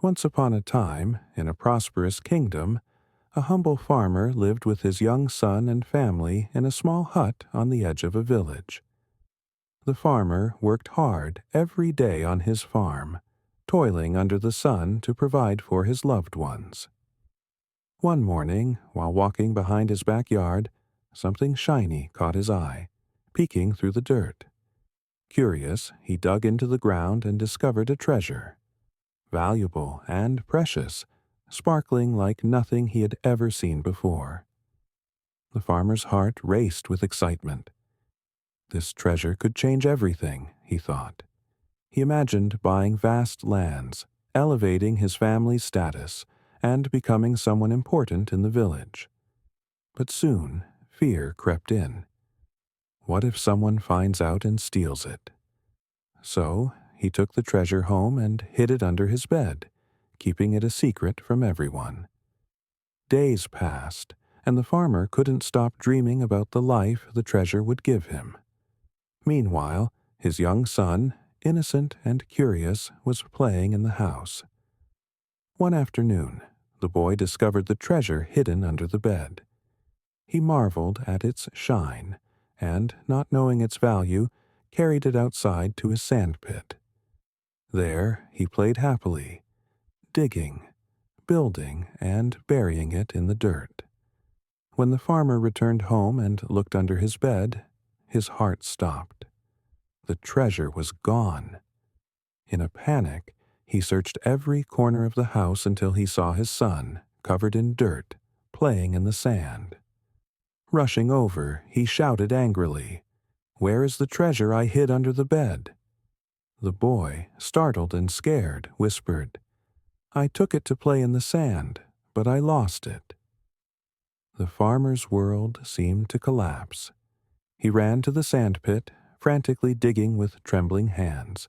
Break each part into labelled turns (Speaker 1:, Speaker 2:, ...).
Speaker 1: Once upon a time, in a prosperous kingdom, a humble farmer lived with his young son and family in a small hut on the edge of a village. The farmer worked hard every day on his farm, toiling under the sun to provide for his loved ones. One morning, while walking behind his backyard, something shiny caught his eye, peeking through the dirt. Curious, he dug into the ground and discovered a treasure, valuable and precious, sparkling like nothing he had ever seen before. The farmer's heart raced with excitement. This treasure could change everything, he thought. He imagined buying vast lands, elevating his family's status, and becoming someone important in the village. But soon, fear crept in. What if someone finds out and steals it? So, he took the treasure home and hid it under his bed, keeping it a secret from everyone. Days passed, and the farmer couldn't stop dreaming about the life the treasure would give him. Meanwhile, his young son, innocent and curious, was playing in the house. One afternoon, the boy discovered the treasure hidden under the bed. He marveled at its shine, and, not knowing its value, carried it outside to his sandpit. There he played happily, digging, building, and burying it in the dirt. When the farmer returned home and looked under his bed, his heart stopped. The treasure was gone. In a panic, he searched every corner of the house until he saw his son, covered in dirt, playing in the sand. Rushing over, he shouted angrily, "Where is the treasure I hid under the bed?" The boy, startled and scared, whispered, "I took it to play in the sand, but I lost it." The farmer's world seemed to collapse. He ran to the sandpit, frantically digging with trembling hands.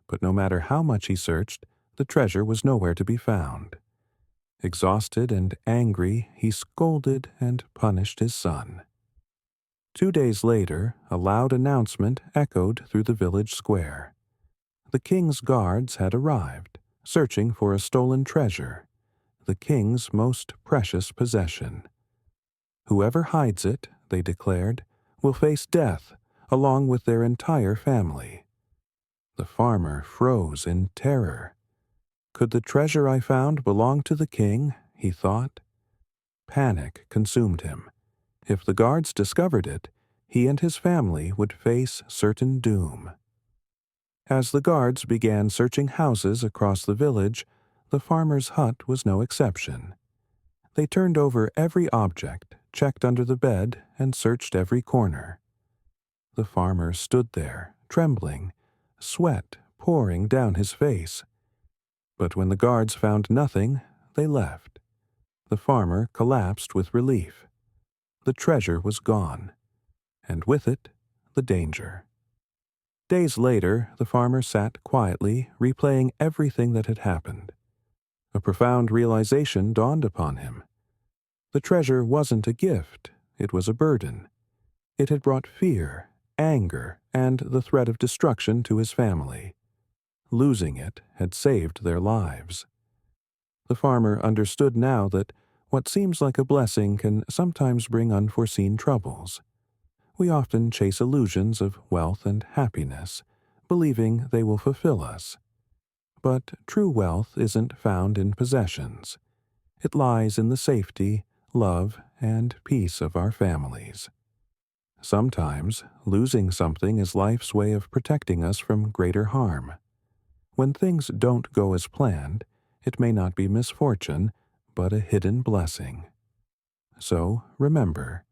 Speaker 1: But no matter how much he searched, the treasure was nowhere to be found. Exhausted and angry, he scolded and punished his son. 2 days later, a loud announcement echoed through the village square. The king's guards had arrived, searching for a stolen treasure, the king's most precious possession. Whoever hides it, they declared, will face death, along with their entire family. The farmer froze in terror. Could the treasure I found belong to the king? He thought. Panic consumed him. If the guards discovered it, he and his family would face certain doom. As the guards began searching houses across the village, the farmer's hut was no exception. They turned over every object, checked under the bed, and searched every corner. The farmer stood there, trembling, sweat pouring down his face. But when the guards found nothing, they left. The farmer collapsed with relief. The treasure was gone, and with it, the danger. Days later, the farmer sat quietly, replaying everything that had happened. A profound realization dawned upon him. The treasure wasn't a gift, it was a burden. It had brought fear, anger, and the threat of destruction to his family. Losing it had saved their lives. The farmer understood now that what seems like a blessing can sometimes bring unforeseen troubles. We often chase illusions of wealth and happiness, believing they will fulfill us. But true wealth isn't found in possessions. It lies in the safety, love, and peace of our families. Sometimes, losing something is life's way of protecting us from greater harm. When things don't go as planned, it may not be misfortune, but a hidden blessing. So, remember,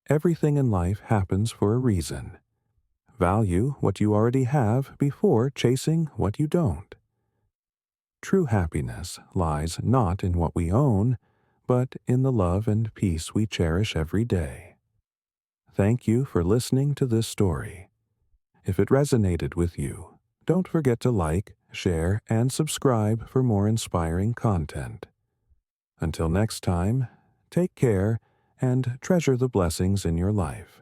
Speaker 1: everything in life happens for a reason. Value what you already have before chasing what you don't. True happiness lies not in what we own, but in the love and peace we cherish every day. Thank you for listening to this story. If it resonated with you, don't forget to like, share, and subscribe for more inspiring content. Until next time, take care and treasure the blessings in your life.